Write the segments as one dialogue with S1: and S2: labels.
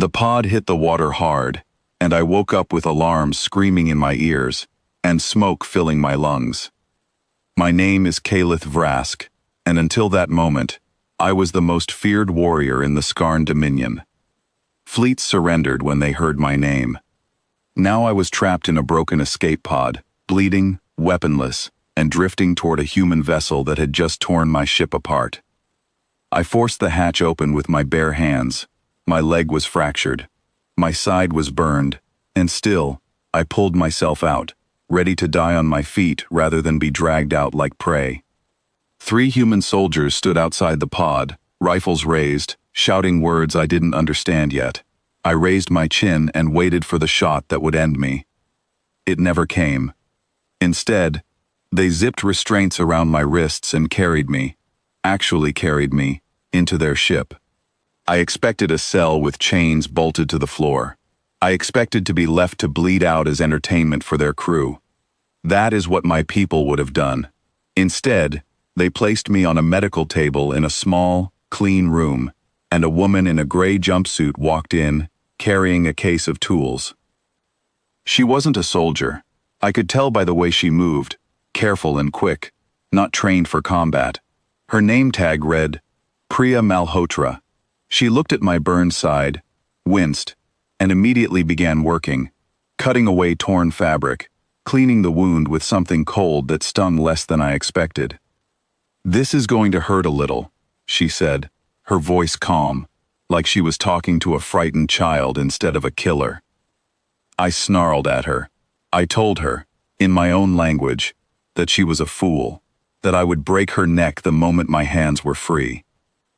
S1: The pod hit the water hard, and I woke up with alarms screaming in my ears and smoke filling my lungs. My name is Calith Vrask, and until that moment, I was the most feared warrior in the Skarn Dominion. Fleets surrendered when they heard my name. Now I was trapped in a broken escape pod, bleeding, weaponless, and drifting toward a human vessel that had just torn my ship apart. I forced the hatch open with my bare hands. My leg was fractured. My side was burned, and still, I pulled myself out, ready to die on my feet rather than be dragged out like prey. 3 human soldiers stood outside the pod, rifles raised, shouting words I didn't understand yet. I raised my chin and waited for the shot that would end me. It never came. Instead, they zipped restraints around my wrists and carried me, into their ship. I expected a cell with chains bolted to the floor. I expected to be left to bleed out as entertainment for their crew. That is what my people would have done. Instead, they placed me on a medical table in a small, clean room, and a woman in a gray jumpsuit walked in, carrying a case of tools. She wasn't a soldier. I could tell by the way she moved, careful and quick, not trained for combat. Her name tag read, Priya Malhotra. She looked at my burned side, winced, and immediately began working, cutting away torn fabric, cleaning the wound with something cold that stung less than I expected. "This is going to hurt a little," she said, her voice calm, like she was talking to a frightened child instead of a killer. I snarled at her. I told her, in my own language, that she was a fool, that I would break her neck the moment my hands were free.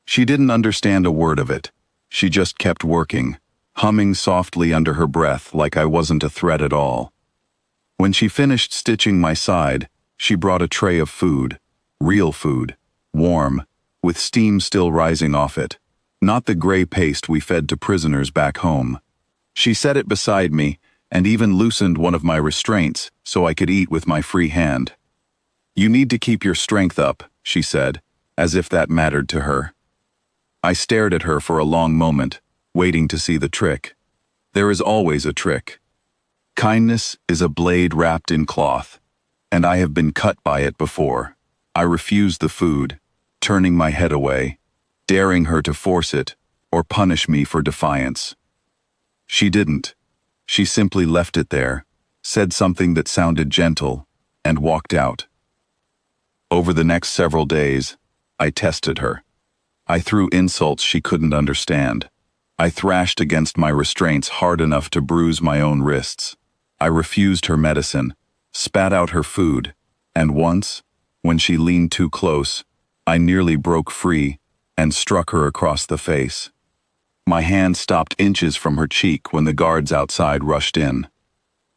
S1: She didn't understand a word of it. She just kept working, humming softly under her breath like I wasn't a threat at all. When she finished stitching my side, she brought a tray of food, real food, warm, with steam still rising off it, not the gray paste we fed to prisoners back home. She set it beside me and even loosened one of my restraints so I could eat with my free hand. "You need to keep your strength up," she said, as if that mattered to her. I stared at her for a long moment, waiting to see the trick. There is always a trick. Kindness is a blade wrapped in cloth, and I have been cut by it before. I refused the food, turning my head away, daring her to force it or punish me for defiance. She didn't. She simply left it there, said something that sounded gentle, and walked out. Over the next several days, I tested her. I threw insults she couldn't understand. I thrashed against my restraints hard enough to bruise my own wrists. I refused her medicine, spat out her food, and once, when she leaned too close, I nearly broke free and struck her across the face. My hand stopped inches from her cheek when the guards outside rushed in.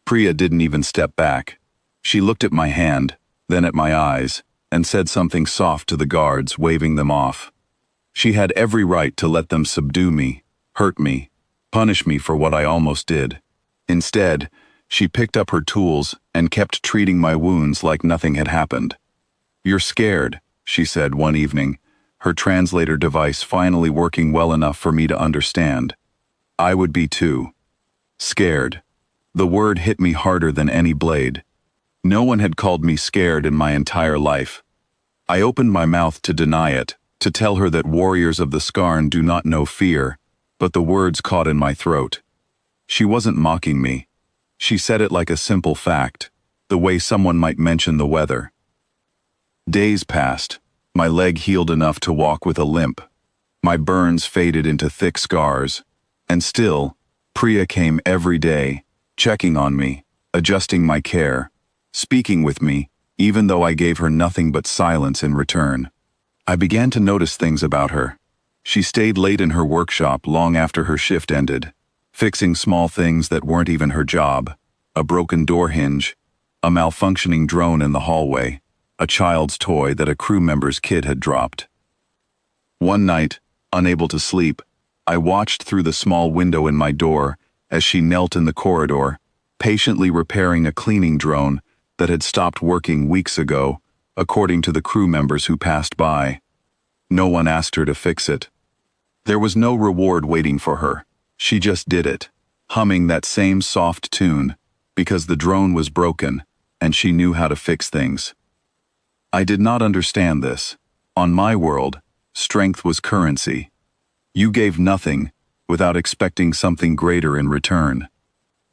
S1: Priya didn't even step back. She looked at my hand, then at my eyes, and said something soft to the guards, waving them off. She had every right to let them subdue me, hurt me, punish me for what I almost did. Instead, she picked up her tools and kept treating my wounds like nothing had happened. "You're scared," she said one evening, her translator device finally working well enough for me to understand. I would be too. Scared. The word hit me harder than any blade. No one had called me scared in my entire life. I opened my mouth to deny it, to tell her that warriors of the Skarn do not know fear, but the words caught in my throat. She wasn't mocking me. She said it like a simple fact, the way someone might mention the weather. Days passed. My leg healed enough to walk with a limp. My burns faded into thick scars. And still, Priya came every day, checking on me, adjusting my care, speaking with me, even though I gave her nothing but silence in return. I began to notice things about her. She stayed late in her workshop long after her shift ended, fixing small things that weren't even her job: a broken door hinge, a malfunctioning drone in the hallway, a child's toy that a crew member's kid had dropped. One night, unable to sleep, I watched through the small window in my door as she knelt in the corridor, patiently repairing a cleaning drone that had stopped working weeks ago, according to the crew members who passed by. No one asked her to fix it. There was no reward waiting for her, She just did it, humming that same soft tune, because the drone was broken, and she knew how to fix things. I did not understand this. On my world, strength was currency. You gave nothing without expecting something greater in return.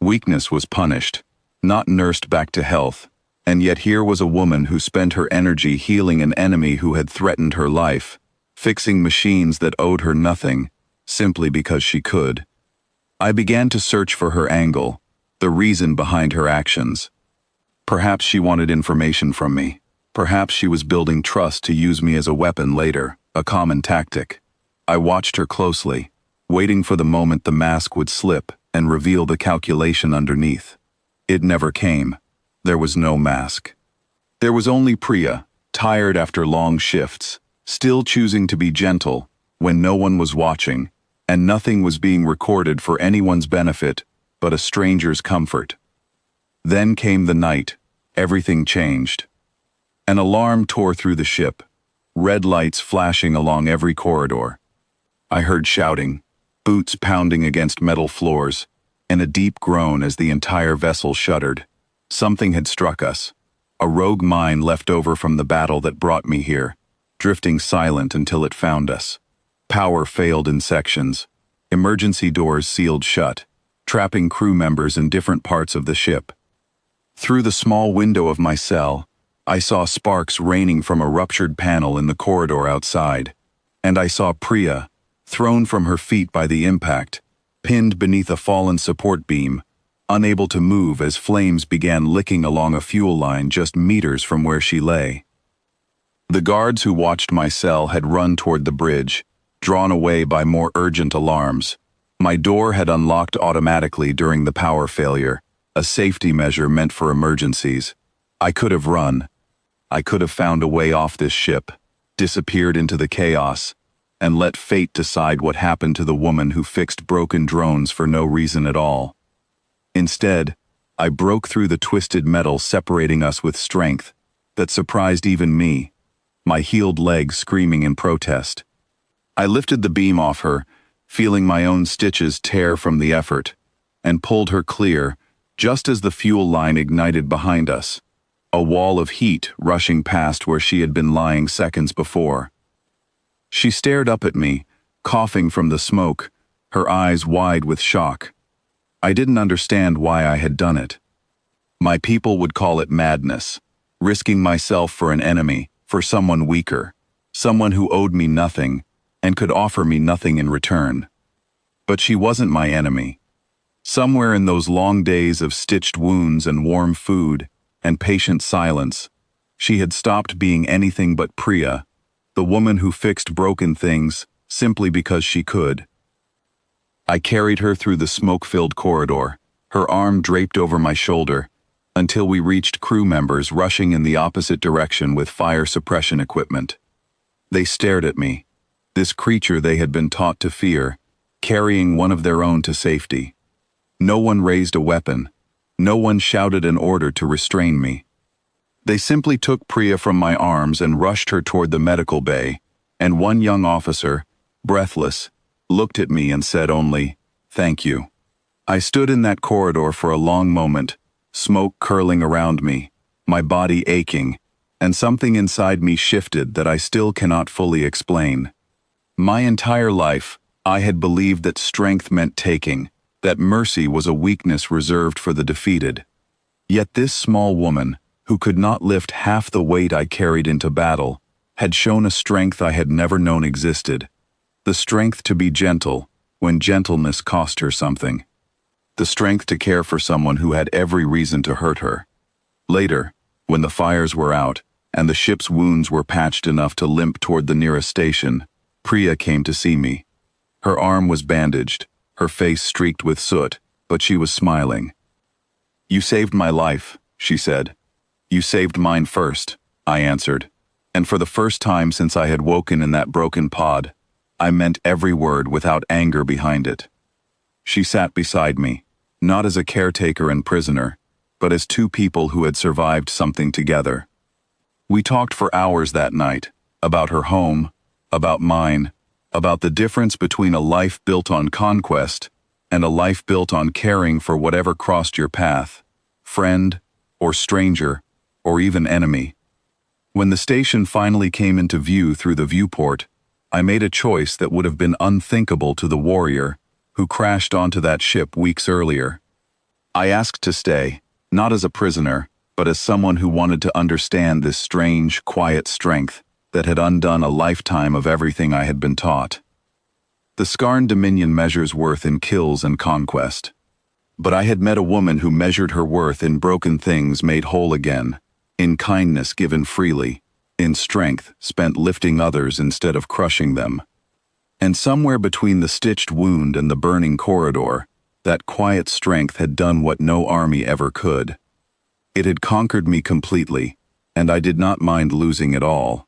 S1: Weakness was punished, not nursed back to health, and yet here was a woman who spent her energy healing an enemy who had threatened her life, fixing machines that owed her nothing, simply because she could. I began to search for her angle, the reason behind her actions. Perhaps she wanted information from me. Perhaps she was building trust to use me as a weapon later, a common tactic. I watched her closely, waiting for the moment the mask would slip and reveal the calculation underneath. It never came. There was no mask. There was only Priya, tired after long shifts, still choosing to be gentle when no one was watching, and nothing was being recorded for anyone's benefit but a stranger's comfort. Then came the night. Everything changed. An alarm tore through the ship, red lights flashing along every corridor. I heard shouting, boots pounding against metal floors, and a deep groan as the entire vessel shuddered. Something had struck us, a rogue mine left over from the battle that brought me here, drifting silent until it found us. Power failed in sections. Emergency doors sealed shut, trapping crew members in different parts of the ship. Through the small window of my cell, I saw sparks raining from a ruptured panel in the corridor outside, and I saw Priya, thrown from her feet by the impact, pinned beneath a fallen support beam, unable to move as flames began licking along a fuel line just meters from where she lay. The guards who watched my cell had run toward the bridge, drawn away by more urgent alarms. My door had unlocked automatically during the power failure, a safety measure meant for emergencies. I could have run. I could have found a way off this ship, disappeared into the chaos, and let fate decide what happened to the woman who fixed broken drones for no reason at all. Instead, I broke through the twisted metal separating us with strength that surprised even me, my healed legs screaming in protest. I lifted the beam off her, feeling my own stitches tear from the effort, and pulled her clear, just as the fuel line ignited behind us, a wall of heat rushing past where she had been lying seconds before. She stared up at me, coughing from the smoke, her eyes wide with shock. I didn't understand why I had done it. My people would call it madness, risking myself for an enemy, for someone weaker, someone who owed me nothing and could offer me nothing in return. But she wasn't my enemy. Somewhere in those long days of stitched wounds and warm food and patient silence, she had stopped being anything but Priya, the woman who fixed broken things simply because she could. I carried her through the smoke-filled corridor, her arm draped over my shoulder, until we reached crew members rushing in the opposite direction with fire suppression equipment. They stared at me, this creature they had been taught to fear, carrying one of their own to safety. No one raised a weapon. No one shouted an order to restrain me. They simply took Priya from my arms and rushed her toward the medical bay, and one young officer, breathless, looked at me and said only, "Thank you." I stood in that corridor for a long moment, smoke curling around me, my body aching, and something inside me shifted that I still cannot fully explain. My entire life, I had believed that strength meant taking, that mercy was a weakness reserved for the defeated. Yet this small woman, who could not lift half the weight I carried into battle, had shown a strength I had never known existed. The strength to be gentle, when gentleness cost her something. The strength to care for someone who had every reason to hurt her. Later, when the fires were out, and the ship's wounds were patched enough to limp toward the nearest station, Priya came to see me. Her arm was bandaged, her face streaked with soot, but she was smiling. "You saved my life," she said. "You saved mine first," I answered, and for the first time since I had woken in that broken pod, I meant every word without anger behind it. She sat beside me, not as a caretaker and prisoner, but as two people who had survived something together. We talked for hours that night, about her home, about mine, about the difference between a life built on conquest and a life built on caring for whatever crossed your path, friend, or stranger, or even enemy. When the station finally came into view through the viewport, I made a choice that would have been unthinkable to the warrior who crashed onto that ship weeks earlier. I asked to stay, not as a prisoner, but as someone who wanted to understand this strange, quiet strength that had undone a lifetime of everything I had been taught. The Scarn Dominion measures worth in kills and conquest. But I had met a woman who measured her worth in broken things made whole again, in kindness given freely, in strength spent lifting others instead of crushing them. And somewhere between the stitched wound and the burning corridor, that quiet strength had done what no army ever could. It had conquered me completely, and I did not mind losing it all.